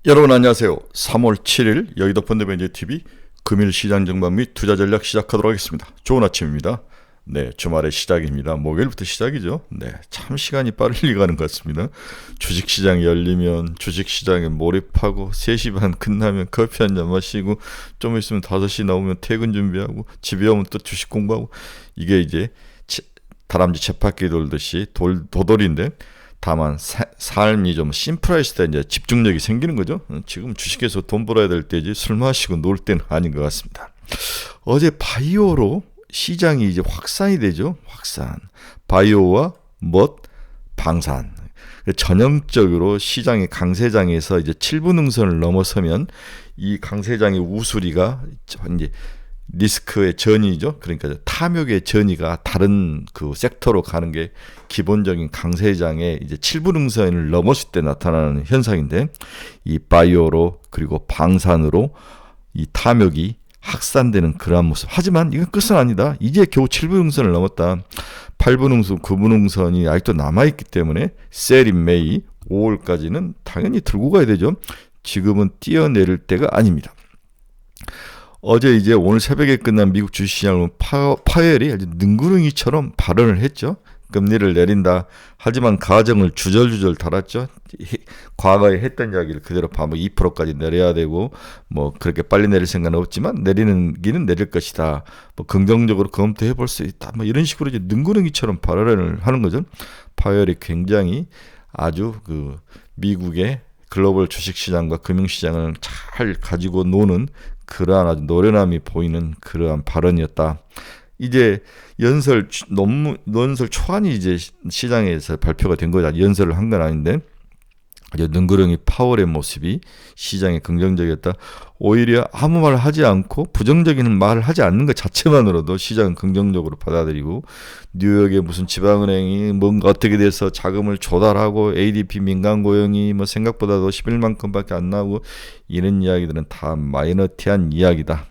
여러분 안녕하세요. 3월 7일 여의도 펀드매니저TV 금일 시장 전망 및 투자 전략 시작하도록 하겠습니다. 좋은 아침입니다. 네, 주말의 시작입니다. 목요일부터 시작이죠. 네, 참 시간이 빠르게 가는 것 같습니다. 주식시장이 열리면 주식시장에 몰입하고 3시 반 끝나면 커피 한 잔 마시고 좀 있으면 5시 나오면 퇴근 준비하고 집에 오면 또 주식 공부하고 이게 이제 다람쥐 쳇바퀴 돌듯이 도돌인데 다만 삶이 좀 심플해질 때 이제 집중력이 생기는 거죠. 지금 주식에서 돈 벌어야 될 때지 술 마시고 놀 때는 아닌 것 같습니다. 어제 바이오로 시장이 이제 확산이 되죠. 확산. 바이오와 방산. 전형적으로 시장의 강세장에서 이제 7분 응선을 넘어서면 이 강세장의 우수리가 이제 리스크의 전이죠. 그러니까 탐욕의 전이가 다른 그 섹터로 가는 게 기본적인 강세장의 이제 7분 응선을 넘었을 때 나타나는 현상인데, 이 바이오로 그리고 방산으로 이 탐욕이 확산되는 그러한 모습. 하지만 이건 끝은 아니다. 이제 겨우 7분 응선을 넘었다. 8분 응선, 9분 응선이 아직도 남아있기 때문에 셀인 메이 5월까지는 당연히 들고 가야 되죠. 지금은 뛰어내릴 때가 아닙니다. 어제 이제 오늘 새벽에 끝난 미국 주식시장은 파웰이 아주 능구렁이처럼 발언을 했죠. 금리를 내린다. 하지만 가정을 주절주절 달았죠. 과거에 했던 이야기를 그대로 반복 2%까지 내려야 되고 뭐 그렇게 빨리 내릴 생각은 없지만 내리는 기는 내릴 것이다. 뭐 긍정적으로 검토해 볼 수 있다. 뭐 이런 식으로 이제 능구렁이처럼 발언을 하는 거죠. 파웰이 굉장히 아주 그 미국의 글로벌 주식시장과 금융시장을 잘 가지고 노는 그러한 아주 노련함이 보이는 그러한 발언이었다. 이제 연설 초안이 이제 시장에서 발표가 된 거다. 연설을 한 건 아닌데 아주 능구렁이 파월의 모습이 시장에 긍정적이었다. 오히려 아무 말을 하지 않고 부정적인 말을 하지 않는 것 자체만으로도 시장은 긍정적으로 받아들이고, 뉴욕의 무슨 지방은행이 뭔가 어떻게 돼서 자금을 조달하고 ADP 민간 고용이 뭐 생각보다도 11만건밖에 안 나오고 이런 이야기들은 다 마이너티한 이야기다.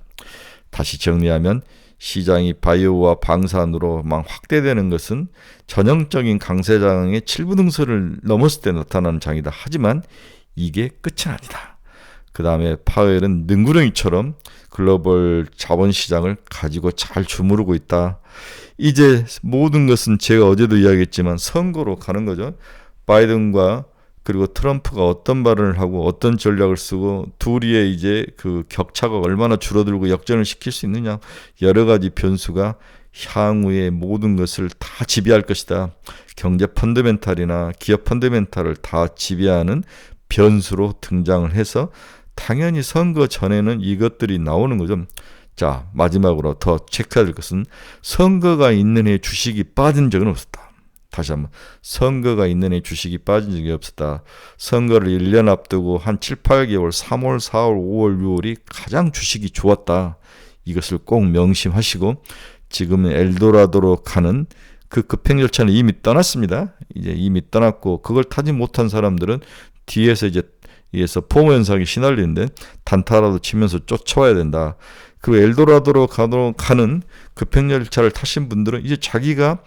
다시 정리하면 시장이 바이오와 방산으로 막 확대되는 것은 전형적인 강세장의 7분 응선을 넘었을 때 나타나는 장이다. 하지만 이게 끝은 아니다. 그 다음에 파웰은 능구렁이처럼 글로벌 자본시장을 가지고 잘 주무르고 있다. 이제 모든 것은 제가 어제도 이야기했지만 선거로 가는 거죠. 바이든과 그리고 트럼프가 어떤 발언을 하고 어떤 전략을 쓰고 둘이의 이제 그 격차가 얼마나 줄어들고 역전을 시킬 수 있느냐, 여러 가지 변수가 향후의 모든 것을 다 지배할 것이다. 경제 펀더멘탈이나 기업 펀더멘탈을 다 지배하는 변수로 등장을 해서 당연히 선거 전에는 이것들이 나오는 거죠. 자, 마지막으로 더 체크해야 될 것은 선거가 있는 해 주식이 빠진 적은 없었다. 다시 한번, 선거가 있는 해 주식이 빠진 적이 없었다. 선거를 1년 앞두고 한 7, 8개월 3월, 4월, 5월, 6월이 가장 주식이 좋았다. 이것을 꼭 명심하시고, 지금은 엘도라도로 가는 그 급행 열차는 이미 떠났습니다. 이제 이미 떠났고, 그걸 타지 못한 사람들은 뒤에서 포모 현상이 시날리는데 단타라도 치면서 쫓아와야 된다. 그리고 엘도라도로 가는 급행 열차를 타신 분들은 이제 자기가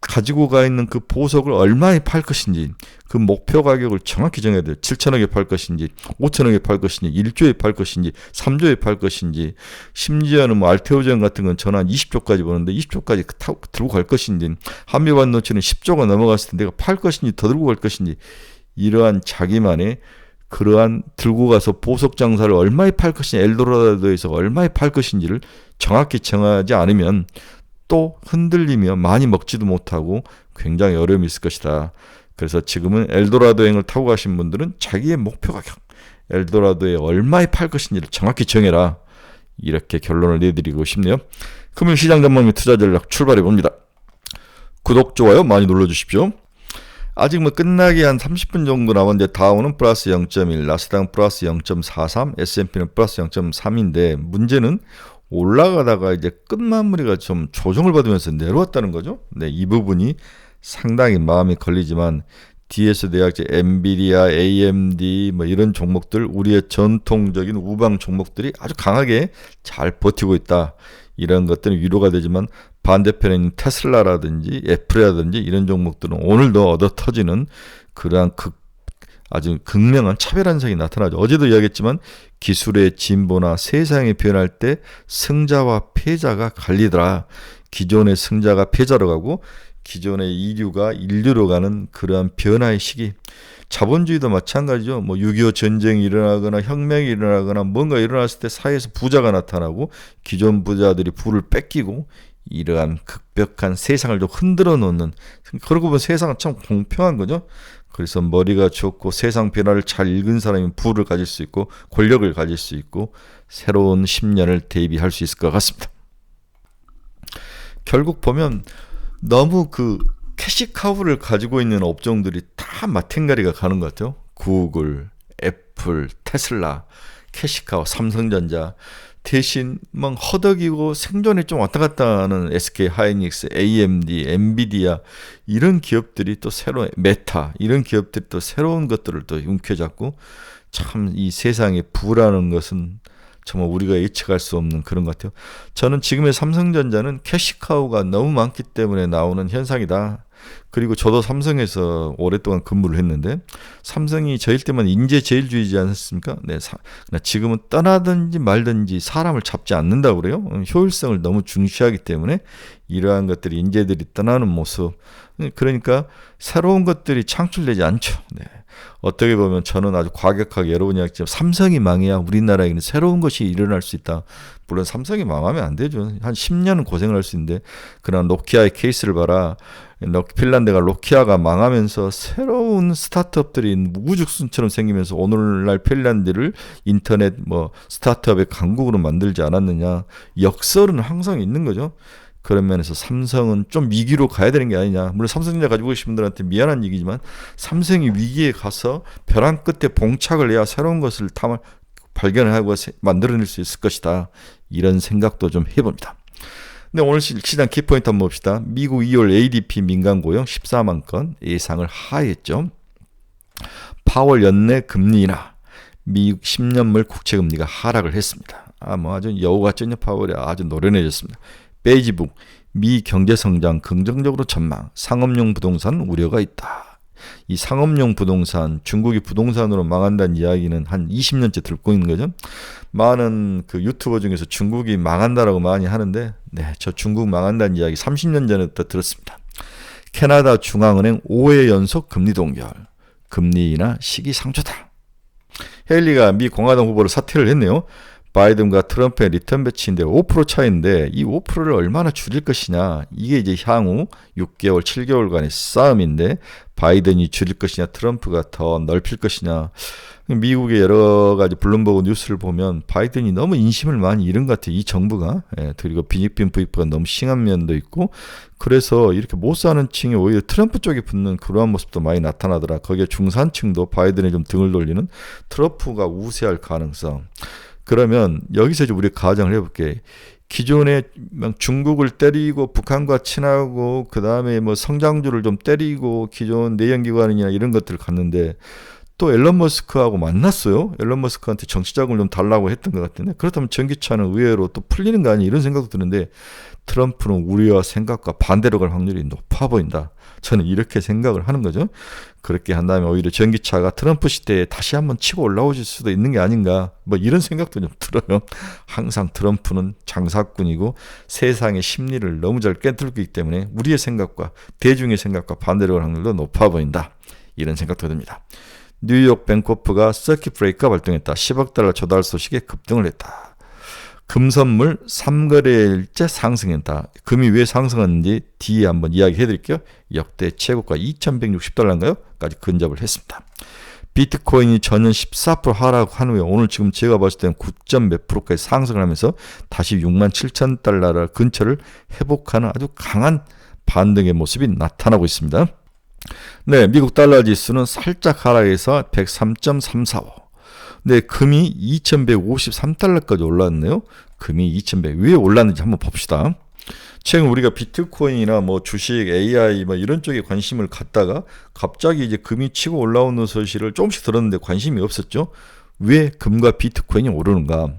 가지고 가 있는 그 보석을 얼마에 팔 것인지, 그 목표 가격을 정확히 정해야 돼요. 7천억에 팔 것인지, 5천억에 팔 것인지, 1조에 팔 것인지, 3조에 팔 것인지, 심지어는 뭐 알테오젠 같은 건 전화 20조까지 보는데 20조까지 들고 갈 것인지, 한미반도체는 10조가 넘어갔을 때 내가 팔 것인지 더 들고 갈 것인지, 이러한 자기만의 그러한 들고 가서 보석 장사를 얼마에 팔 것인지, 엘도라도에서 얼마에 팔 것인지를 정확히 정하지 않으면 또 흔들리며 많이 먹지도 못하고 굉장히 어려움이 있을 것이다. 그래서 지금은 엘도라도행을 타고 가신 분들은 자기의 목표 가격, 엘도라도에 얼마에 팔 것인지를 정확히 정해라. 이렇게 결론을 내드리고 싶네요. 금융 시장 전망 및 투자 전략 출발해 봅니다. 구독, 좋아요 많이 눌러주십시오. 아직 뭐 끝나기 한 30분 정도 남았는데 다우는 플러스 0.1, 나스닥은 플러스 0.43, S&P는 플러스 0.3인데 문제는 올라가다가 이제 끝마무리가 좀 조정을 받으면서 내려왔다는 거죠. 네, 이 부분이 상당히 마음이 걸리지만 뒤에서 내약제 엔비디아, AMD 뭐 이런 종목들, 우리의 전통적인 우방 종목들이 아주 강하게 잘 버티고 있다. 이런 것들은 위로가 되지만 반대편에 있는 테슬라라든지 애플이라든지 이런 종목들은 오늘도 얻어 터지는 그러한 아주 극명한 차별 현상이 나타나죠. 어제도 이야기했지만 기술의 진보나 세상이 변할 때 승자와 패자가 갈리더라. 기존의 승자가 패자로 가고 기존의 인류가 인류로 가는 그러한 변화의 시기. 자본주의도 마찬가지죠. 뭐 6.25 전쟁이 일어나거나 혁명이 일어나거나 뭔가 일어났을 때 사회에서 부자가 나타나고 기존 부자들이 부를 뺏기고 이러한 급격한 세상을 좀 흔들어 놓는, 그러고 보면 세상은 참 공평한 거죠. 그래서 머리가 좋고 세상 변화를 잘 읽은 사람이 부를 가질 수 있고 권력을 가질 수 있고 새로운 10년을 대비할 수 있을 것 같습니다. 결국 보면 너무 그 캐시카우를 가지고 있는 업종들이 다 마탱가리가 가는 것 같아요. 구글, 애플, 테슬라, 캐시카우, 삼성전자. 대신 막 허덕이고 생존에 좀 왔다 갔다 하는 SK 하이닉스, AMD, 엔비디아 이런 기업들이 또 새로운 메타 이런 기업들이 또 새로운 것들을 또 움켜잡고 참 이 세상에 부라는 것은 정말 우리가 예측할 수 없는 그런 것 같아요. 저는 지금의 삼성전자는 캐시카우가 너무 많기 때문에 나오는 현상이다. 그리고 저도 삼성에서 오랫동안 근무를 했는데 삼성이 저일 때만 인재 제일주의지 않습니까? 네, 지금은 떠나든지 말든지 사람을 잡지 않는다고 그래요. 효율성을 너무 중시하기 때문에 이러한 것들이 인재들이 떠나는 모습. 그러니까 새로운 것들이 창출되지 않죠. 네. 어떻게 보면 저는 아주 과격하게 여러분이 이야기했지만 삼성이 망해야 우리나라에는 새로운 것이 일어날 수 있다. 물론 삼성이 망하면 안 되죠. 한 10년은 고생을 할 수 있는데 그러나 노키아의 케이스를 봐라. 핀란드가 노키아가 망하면서 새로운 스타트업들이 무구죽순처럼 생기면서 오늘날 핀란드를 인터넷 뭐 스타트업의 강국으로 만들지 않았느냐. 역설은 항상 있는 거죠. 그런 면에서 삼성은 좀 위기로 가야 되는 게 아니냐. 물론 삼성전자 가지고 계신 분들한테 미안한 얘기지만 삼성이 위기에 가서 벼랑 끝에 봉착을 해야 새로운 것을 발견하고 만들어낼 수 있을 것이다. 이런 생각도 좀 해봅니다. 근데 오늘 시장 키포인트 한번 봅시다. 미국 2월 ADP 민간 고용 14만 건 예상을 하했죠. 파월 연내 금리 인하, 미국 10년물 국채금리가 하락을 했습니다. 아주 여우 같죠. 파월이 아주 노련해졌습니다. 베이지북, 미 경제성장 긍정적으로 전망, 상업용 부동산 우려가 있다. 이 상업용 부동산, 중국이 부동산으로 망한다는 이야기는 한 20년째 듣고 있는 거죠. 많은 그 유튜버 중에서 중국이 망한다라고 많이 하는데, 네, 저 중국 망한다는 이야기 30년 전에부터 들었습니다. 캐나다 중앙은행 5회 연속 금리 동결, 금리 인하 시기상조다. 헤일리가 미 공화당 후보로 사퇴를 했네요. 바이든과 트럼프의 리턴 배치인데 5% 차이인데 이 5%를 얼마나 줄일 것이냐. 이게 이제 향후 6개월, 7개월간의 싸움인데 바이든이 줄일 것이냐, 트럼프가 더 넓힐 것이냐. 미국의 여러 가지 블룸버그 뉴스를 보면 바이든이 너무 인심을 많이 잃은 것 같아요. 이 정부가. 그리고 빈익빈 부익부가 너무 심한 면도 있고 그래서 이렇게 못 사는 층이 오히려 트럼프 쪽에 붙는 그러한 모습도 많이 나타나더라. 거기에 중산층도 바이든에 좀 등을 돌리는 트럼프가 우세할 가능성. 그러면 여기서 이제 우리가 가정을 해볼게. 기존에 중국을 때리고 북한과 친하고 그 다음에 뭐 성장주를 좀 때리고 기존 내연기관이나 이런 것들을 갔는데 또 앨런 머스크하고 만났어요. 앨런 머스크한테 정치자금을 좀 달라고 했던 것 같은데 그렇다면 전기차는 의외로 또 풀리는 거 아니야 이런 생각도 드는데 트럼프는 우리와 생각과 반대로 갈 확률이 높아 보인다. 저는 이렇게 생각을 하는 거죠. 그렇게 한다면 오히려 전기차가 트럼프 시대에 다시 한번 치고 올라오실 수도 있는 게 아닌가 뭐 이런 생각도 좀 들어요. 항상 트럼프는 장사꾼이고 세상의 심리를 너무 잘 꿰뚫기 때문에 우리의 생각과 대중의 생각과 반대로 갈 확률도 높아 보인다. 이런 생각도 듭니다. 뉴욕 뱅코프가 서킷 브레이크가 발동했다. 10억 달러 조달 소식에 급등을 했다. 금선물 3거래일째 상승했다. 금이 왜 상승했는지 뒤에 한번 이야기해 드릴게요. 역대 최고가 2160달러인가요? 까지 근접을 했습니다. 비트코인이 전년 14% 하락한 후에 오늘 지금 제가 봤을 때는 9점 몇 프로까지 상승을 하면서 다시 67,000달러 근처를 회복하는 아주 강한 반등의 모습이 나타나고 있습니다. 네, 미국 달러 지수는 살짝 하락해서 103.345. 네, 금이 2,153달러까지 올랐네요. 금이 2,100. 왜 올랐는지 한번 봅시다. 최근 우리가 비트코인이나 뭐 주식, AI 뭐 이런 쪽에 관심을 갖다가 갑자기 이제 금이 치고 올라오는 소식을 조금씩 들었는데 관심이 없었죠. 왜 금과 비트코인이 오르는가?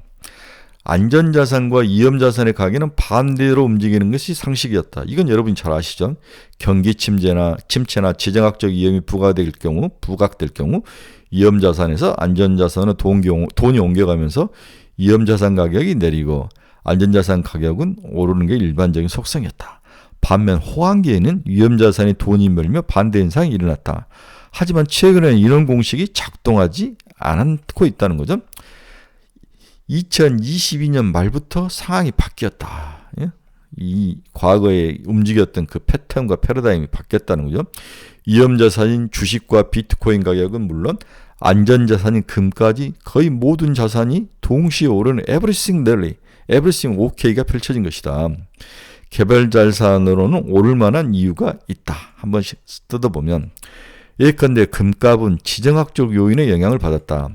안전자산과 위험자산의 가격은 반대로 움직이는 것이 상식이었다. 이건 여러분이 잘 아시죠? 경기 침체나 지정학적 위험이 부각될 경우 위험자산에서 안전자산으로 돈이 옮겨가면서 위험자산 가격이 내리고 안전자산 가격은 오르는 게 일반적인 속성이었다. 반면 호황기에는 위험자산이 돈이 몰리며 반대 현상이 일어났다. 하지만 최근에는 이런 공식이 작동하지 않고 있다는 거죠. 2022년 말부터 상황이 바뀌었다. 이 과거에 움직였던 그 패턴과 패러다임이 바뀌었다는 거죠. 위험자산인 주식과 비트코인 가격은 물론 안전자산인 금까지 거의 모든 자산이 동시에 오르는 everything rally, everything OK가 펼쳐진 것이다. 개별자산으로는 오를 만한 이유가 있다. 한 번씩 뜯어보면 예컨대 금값은 지정학적 요인의 영향을 받았다.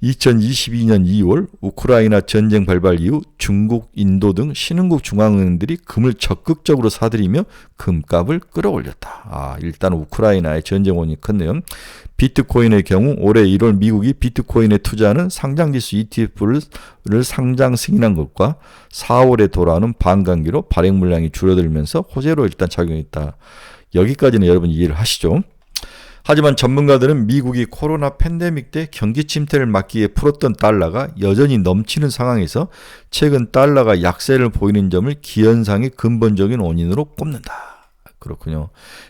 2022년 2월 우크라이나 전쟁 발발 이후 중국, 인도 등 신흥국 중앙은행들이 금을 적극적으로 사들이며 금값을 끌어올렸다. 일단 우크라이나의 전쟁 원인이 컸네요. 비트코인의 경우 올해 1월 미국이 비트코인에 투자하는 상장지수 ETF를 상장 승인한 것과 4월에 돌아오는 반감기로 발행 물량이 줄어들면서 호재로 일단 작용했다. 여기까지는 여러분 이해를 하시죠? 하지만 전문가들은 미국이 코로나 팬데믹 때 경기 침체를 막기 위해 풀었던 달러가 여전히 넘치는 상황에서 최근 달러가 약세를 보이는 점을 기현상의 근본적인 원인으로 꼽는다. 그렇군요.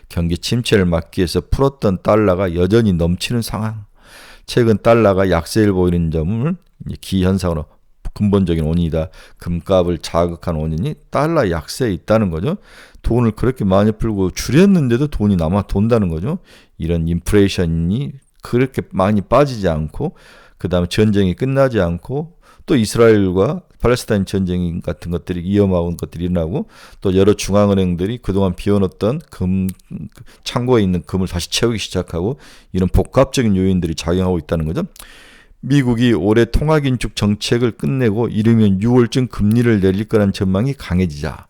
경기 침체를 막기 위해서 풀었던 달러가 여전히 넘치는 상황. 최근 달러가 약세를 보이는 점을 기현상으로 근본적인 원인이다. 금값을 자극한 원인이 달러 약세에 있다는 거죠. 돈을 그렇게 많이 풀고 줄였는데도 돈이 남아 돈다는 거죠. 이런 인플레이션이 그렇게 많이 빠지지 않고 그 다음에 전쟁이 끝나지 않고 또 이스라엘과 팔레스타인 전쟁 같은 것들이 위험한 것들이 일어나고 또 여러 중앙은행들이 그동안 비워놓던 창고에 있는 금을 다시 채우기 시작하고 이런 복합적인 요인들이 작용하고 있다는 거죠. 미국이 올해 통화긴축 정책을 끝내고 이르면 6월쯤 금리를 내릴 거란 전망이 강해지자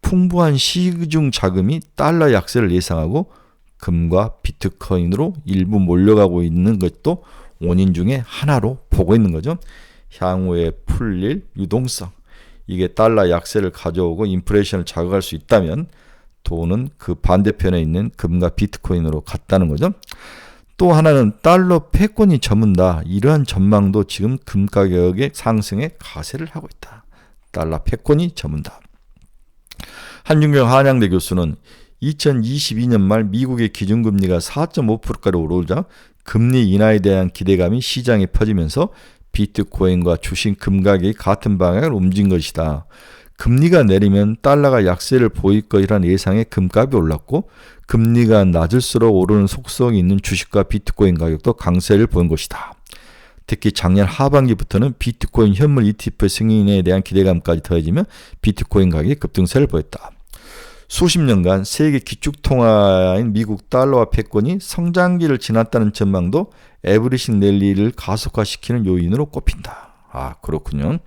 풍부한 시중 자금이 달러 약세를 예상하고 금과 비트코인으로 일부 몰려가고 있는 것도 원인 중에 하나로 보고 있는 거죠. 향후에 풀릴 유동성. 이게 달러 약세를 가져오고 인플레이션을 자극할 수 있다면 돈은 그 반대편에 있는 금과 비트코인으로 갔다는 거죠. 또 하나는 달러 패권이 저문다. 이러한 전망도 지금 금 가격의 상승에 가세를 하고 있다. 달러 패권이 저문다. 한준경 한양대 교수는 2022년 말 미국의 기준금리가 4.5%까지 오르자 금리 인하에 대한 기대감이 시장에 퍼지면서 비트코인과 주식 금 가격이 같은 방향을 움직인 것이다. 금리가 내리면 달러가 약세를 보일 것이라는 예상에 금값이 올랐고 금리가 낮을수록 오르는 속성이 있는 주식과 비트코인 가격도 강세를 보인 것이다. 특히 작년 하반기부터는 비트코인 현물 ETF 승인에 대한 기대감까지 더해지며 비트코인 가격이 급등세를 보였다. 수십 년간 세계 기축통화인 미국 달러와 패권이 성장기를 지났다는 전망도 에브리싱 랠리를 가속화시키는 요인으로 꼽힌다. 그렇군요.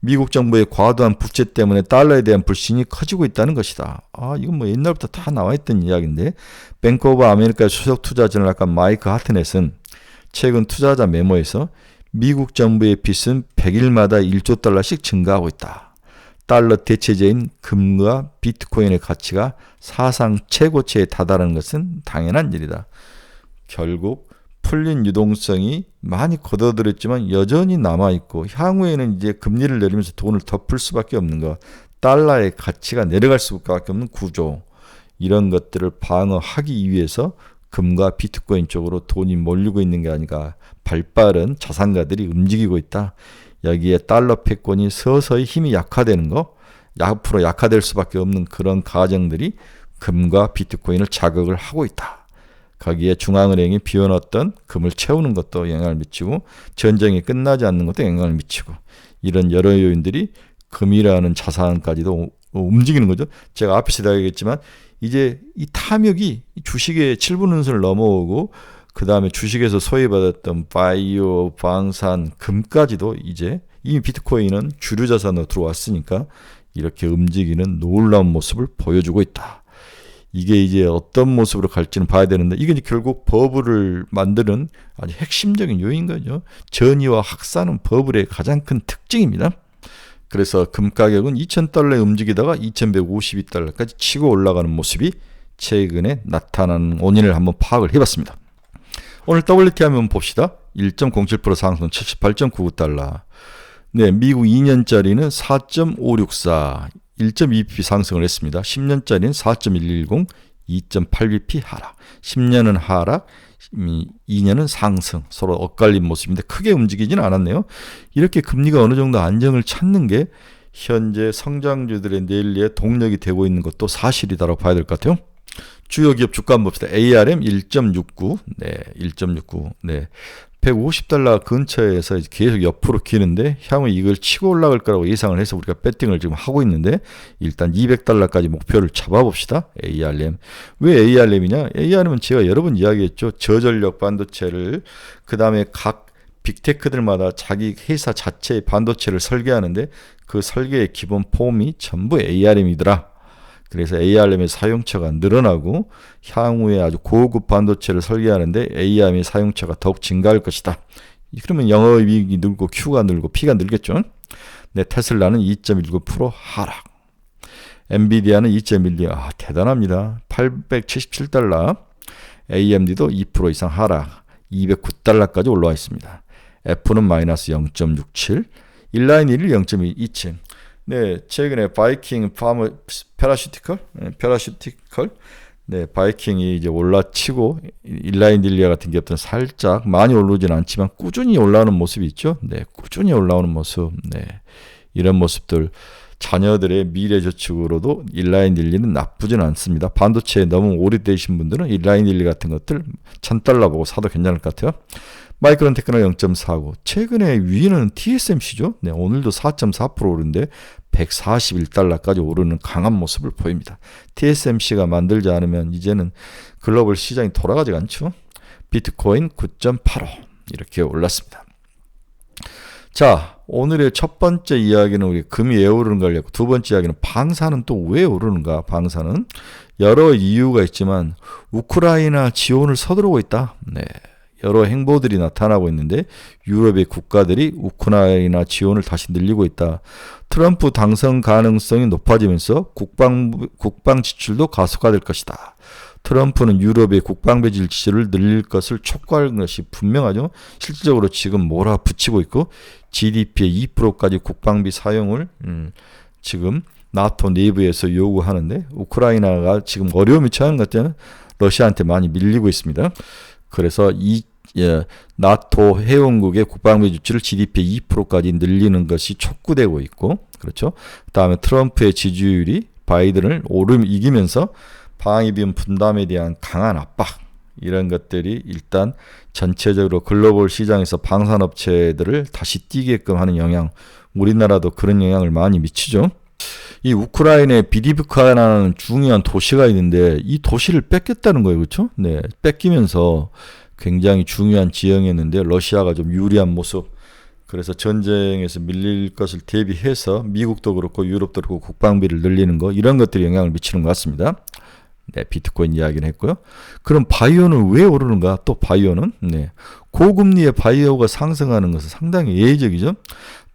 미국 정부의 과도한 부채 때문에 달러에 대한 불신이 커지고 있다는 것이다. 이건 뭐 옛날부터 다 나와있던 이야기인데 뱅크 오브 아메리카 수석 투자 전략가 마이크 하트넷은 최근 투자자 메모에서 미국 정부의 빚은 100일마다 1조 달러씩 증가하고 있다. 달러 대체제인 금과 비트코인의 가치가 사상 최고치에 다다르는 것은 당연한 일이다. 결국 풀린 유동성이 많이 걷어들였지만 여전히 남아있고 향후에는 이제 금리를 내리면서 돈을 더 풀 수밖에 없는 것, 달러의 가치가 내려갈 수밖에 없는 구조, 이런 것들을 방어하기 위해서 금과 비트코인 쪽으로 돈이 몰리고 있는 게 아니라 발빠른 자산가들이 움직이고 있다. 여기에 달러 패권이 서서히 힘이 약화되는 거, 앞으로 약화될 수밖에 없는 그런 과정들이 금과 비트코인을 자극을 하고 있다. 거기에 중앙은행이 비워놨던 금을 채우는 것도 영향을 미치고 전쟁이 끝나지 않는 것도 영향을 미치고 이런 여러 요인들이 금이라는 자산까지도 움직이는 거죠. 제가 앞에서 이야기했지만 이제 이 탐욕이 주식의 7분 운선을 넘어오고 그 다음에 주식에서 소외받았던 바이오, 방산, 금까지도 이제 이미 비트코인은 주류 자산으로 들어왔으니까 이렇게 움직이는 놀라운 모습을 보여주고 있다. 이게 이제 어떤 모습으로 갈지는 봐야 되는데 이게 이제 결국 버블을 만드는 아주 핵심적인 요인 거죠. 전이와 확산은 버블의 가장 큰 특징입니다. 그래서 금 가격은 2,000달러에 움직이다가 2,152달러까지 치고 올라가는 모습이 최근에 나타나는 원인을 한번 파악을 해봤습니다. 오늘 WTI 한번 봅시다. 1.07% 상승 78.99달러. 네, 미국 2년짜리는 4.564, 1.2bp 상승을 했습니다. 10년짜리는 4.110, 2.8bp 하락. 10년은 하락, 2년은 상승. 서로 엇갈린 모습인데 크게 움직이지는 않았네요. 이렇게 금리가 어느 정도 안정을 찾는 게 현재 성장주들의 랠리에 동력이 되고 있는 것도 사실이다라고 봐야 될 것 같아요. 주요 기업 주가 한번 봅시다. ARM 1.69, 네, 1.69, 네, 150달러 근처에서 계속 옆으로 기는데 향후 이걸 치고 올라갈 거라고 예상을 해서 우리가 배팅을 지금 하고 있는데 일단 200달러까지 목표를 잡아봅시다. ARM. 왜 ARM이냐? ARM은 제가 여러 번 이야기했죠. 저전력 반도체를 그 다음에 각 빅테크들마다 자기 회사 자체의 반도체를 설계하는데 그 설계의 기본 폼이 전부 ARM이더라. 그래서 ARM의 사용처가 늘어나고 향후에 아주 고급 반도체를 설계하는데 ARM의 사용처가 더욱 증가할 것이다. 그러면 영업이익이 늘고 Q가 늘고 P가 늘겠죠. 네, 테슬라는 2.19% 하락. 엔비디아는 2.12%. 대단합니다. 877달러. AMD도 2% 이상 하락. 209달러까지 올라와 있습니다. F는 마이너스 0.67. 인라인 1일 0.27. 네, 최근에 바이킹 페라슈티컬, 네, 바이킹이 이제 올라치고 인라인 딜리아 같은 기업들은 살짝 많이 오르진 않지만 꾸준히 올라오는 모습이 있죠. 네, 꾸준히 올라오는 모습, 네, 이런 모습들 자녀들의 미래 저축으로도 인라인 딜리는 나쁘진 않습니다. 반도체에 너무 오래되신 분들은 인라인 딜리 같은 것들 1000달러 보고 사도 괜찮을 것 같아요. 마이크론 테크노 0.49. 최근에 위는 TSMC죠. 네, 오늘도 4.4% 오르는데 141달러까지 오르는 강한 모습을 보입니다. TSMC가 만들지 않으면 이제는 글로벌 시장이 돌아가지 않죠. 비트코인 9.85 이렇게 올랐습니다. 자, 오늘의 첫 번째 이야기는 우리 금이 왜 오르는가를 했고 두 번째 이야기는 방사는 또 왜 오르는가. 방사는 여러 이유가 있지만 우크라이나 지원을 서두르고 있다. 네. 여러 행보들이 나타나고 있는데 유럽의 국가들이 우크라이나 지원을 다시 늘리고 있다. 트럼프 당선 가능성이 높아지면서 국방 지출도 가속화될 것이다. 트럼프는 유럽의 국방비 지출을 늘릴 것을 촉구하는 것이 분명하죠. 실질적으로 지금 몰아붙이고 있고 GDP의 2%까지 국방비 사용을 지금 나토 내부에서 요구하는데 우크라이나가 지금 어려움이 처한 것 때문에 러시아한테 많이 밀리고 있습니다. 그래서 나토 회원국의 국방비 지출을 GDP 2%까지 늘리는 것이 촉구되고 있고, 그렇죠. 그다음에 트럼프의 지지율이 바이든을 이기면서 방위비용 분담에 대한 강한 압박, 이런 것들이 일단 전체적으로 글로벌 시장에서 방산업체들을 다시 뛰게끔 하는 영향, 우리나라도 그런 영향을 많이 미치죠. 이 우크라이나에 비디브카라는 중요한 도시가 있는데 이 도시를 뺏겼다는 거예요. 그렇죠? 네, 뺏기면서 굉장히 중요한 지형이었는데 러시아가 좀 유리한 모습. 그래서 전쟁에서 밀릴 것을 대비해서 미국도 그렇고 유럽도 그렇고 국방비를 늘리는 거, 이런 것들이 영향을 미치는 것 같습니다. 네, 비트코인 이야기는 했고요. 그럼 바이오는 왜 오르는가? 또 바이오는 고금리의 바이오가 상승하는 것은 상당히 예외적이죠.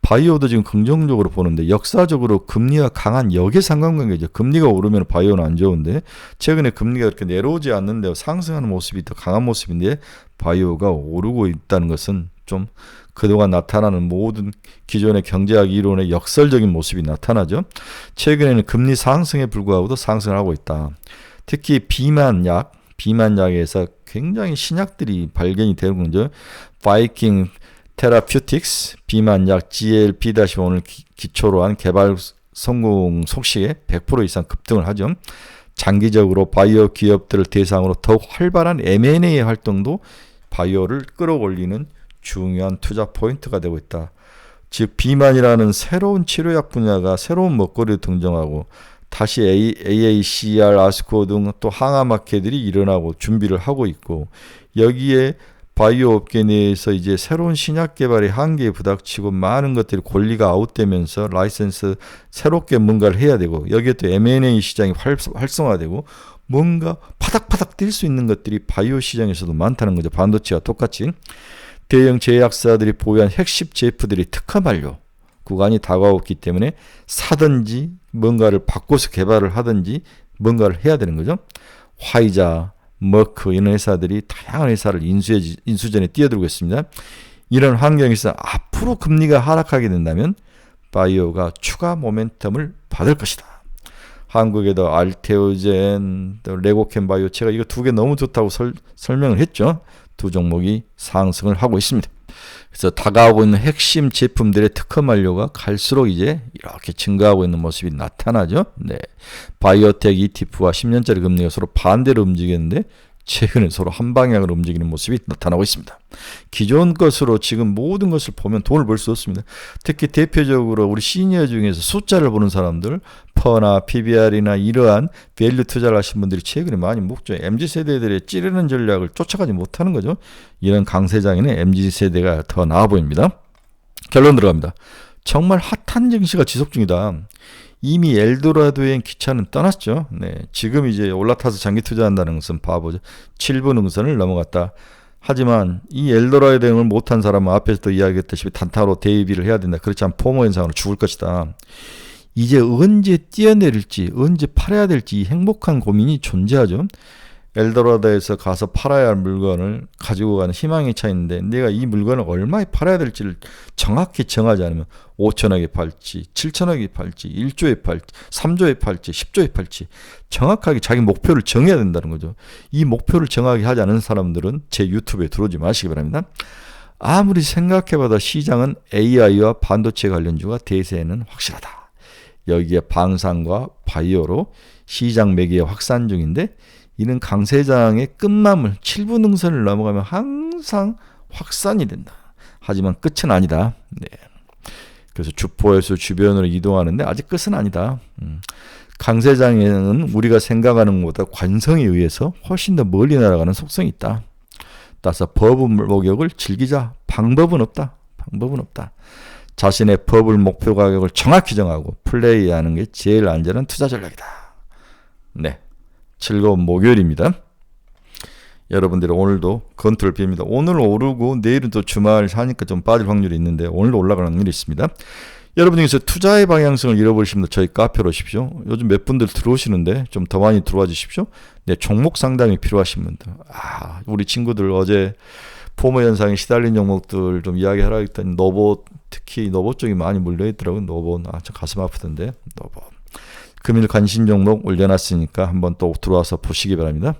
바이오도 지금 긍정적으로 보는데 역사적으로 금리가 강한 역의 상관관계죠. 금리가 오르면 바이오는 안 좋은데 최근에 금리가 그렇게 내려오지 않는데 상승하는 모습이 더 강한 모습인데 바이오가 오르고 있다는 것은 좀 그동안 나타나는 모든 기존의 경제학 이론의 역설적인 모습이 나타나죠. 최근에는 금리 상승에 불구하고도 상승을 하고 있다. 특히 비만약에서 굉장히 신약들이 발견이 되는 거죠. 바이킹 테라퓨틱스, 비만약 GLP-1을 기초로 한 개발 성공 속시에 100% 이상 급등을 하죠. 장기적으로 바이오 기업들을 대상으로 더욱 활발한 M&A 활동도 바이오를 끌어올리는 중요한 투자 포인트가 되고 있다. 즉 비만이라는 새로운 치료약 분야가 새로운 먹거리를 등장하고 다시 AACR, 아스코 등 또 항암 마켓들이 일어나고 준비를 하고 있고, 여기에 바이오 업계 내에서 이제 새로운 신약 개발의 한계에 부닥치고 많은 것들이 권리가 아웃되면서 라이센스 새롭게 뭔가를 해야 되고, 여기에 또 M&A 시장이 활성화되고 뭔가 파닥파닥 뛸 수 있는 것들이 바이오 시장에서도 많다는 거죠. 반도체와 똑같이 대형 제약사들이 보유한 핵심 제품들이 특허 만료 구간이 다가왔기 때문에 사든지 뭔가를 바꿔서 개발을 하든지 뭔가를 해야 되는 거죠. 화이자, 머크 이런 회사들이 다양한 회사를 인수전에 뛰어들고 있습니다. 이런 환경에서 앞으로 금리가 하락하게 된다면 바이오가 추가 모멘텀을 받을 것이다. 한국에도 알테오젠, 또 레고캠 바이오, 제가 이거 두 개 너무 좋다고 설명을 했죠. 두 종목이 상승을 하고 있습니다. 그래서 다가오고 있는 핵심 제품들의 특허 만료가 갈수록 이제 이렇게 증가하고 있는 모습이 나타나죠. 네. 바이오텍 ETF와 10년짜리 금리가 서로 반대로 움직이는데 최근에 서로 한 방향으로 움직이는 모습이 나타나고 있습니다. 기존 것으로 지금 모든 것을 보면 돈을 벌 수 없습니다. 특히 대표적으로 우리 시니어 중에서 숫자를 보는 사람들, 퍼나 PBR이나 이러한 밸류 투자를 하신 분들이 최근에 많이 먹죠. MZ세대들의 찌르는 전략을 쫓아가지 못하는 거죠. 이런 강세장에는 MZ세대가 더 나아 보입니다. 결론 들어갑니다. 정말 핫한 증시가 지속 중이다. 이미 엘도라도행 기차는 떠났죠. 네, 지금 이제 올라타서 장기 투자한다는 것은 바보죠. 7분 응선을 넘어갔다. 하지만 이 엘도라도행을 못한 사람은 앞에서도 이야기했다시피 단타로 대비를 해야 된다. 그렇지 않으면 포모 현상으로 죽을 것이다. 이제 언제 뛰어내릴지, 언제 팔아야 될지 이 행복한 고민이 존재하죠. 엘도라도에서 가서 팔아야 할 물건을 가지고 가는 희망의 차이인데 내가 이 물건을 얼마에 팔아야 될지를 정확히 정하지 않으면 5천억에 팔지, 7천억에 팔지, 1조에 팔지, 3조에 팔지, 10조에 팔지 정확하게 자기 목표를 정해야 된다는 거죠. 이 목표를 정확히 하지 않은 사람들은 제 유튜브에 들어오지 마시기 바랍니다. 아무리 생각해봐도 시장은 AI와 반도체 관련주가 대세에는 확실하다. 여기에 방산과 바이오로 시장 매개 확산 중인데 이는 강세장의 끝마물 7분 응선을 넘어가면 항상 확산이 된다. 하지만 끝은 아니다. 네. 그래서 주포에서 주변으로 이동하는데 아직 끝은 아니다. 강세장에는 우리가 생각하는 것보다 관성에 의해서 훨씬 더 멀리 날아가는 속성이 있다. 따라서 버블 목욕을 즐기자. 방법은 없다. 방법은 없다. 자신의 버블 목표 가격을 정확히 정하고 플레이하는 게 제일 안전한 투자 전략이다. 네. 즐거운 목요일입니다. 여러분들이 오늘도 건투를 빕니다. 오늘 오르고 내일은 또 주말 하니까 좀 빠질 확률이 있는데 오늘도 올라가는 확률이 있습니다. 여러분 중에서 투자의 방향성을 잃어버리시면 저희 카페로 오십시오. 요즘 몇 분들 들어오시는데 좀 더 많이 들어와 주십시오. 네, 종목 상담이 필요하신 분들. 우리 친구들 어제 포모 현상에 시달린 종목들 좀 이야기하라 했더니 노보, 특히 노보 쪽이 많이 물려있더라고요. 노보, 저 가슴 아프던데. 노보. 금일 관심 종목 올려놨으니까 한번 또 들어와서 보시기 바랍니다.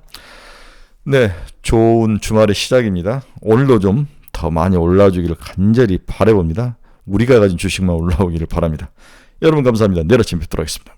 네, 좋은 주말의 시작입니다. 오늘도 좀 더 많이 올라주기를 간절히 바라봅니다. 우리가 가진 주식만 올라오기를 바랍니다. 여러분 감사합니다. 내일 아침 뵙도록 하겠습니다.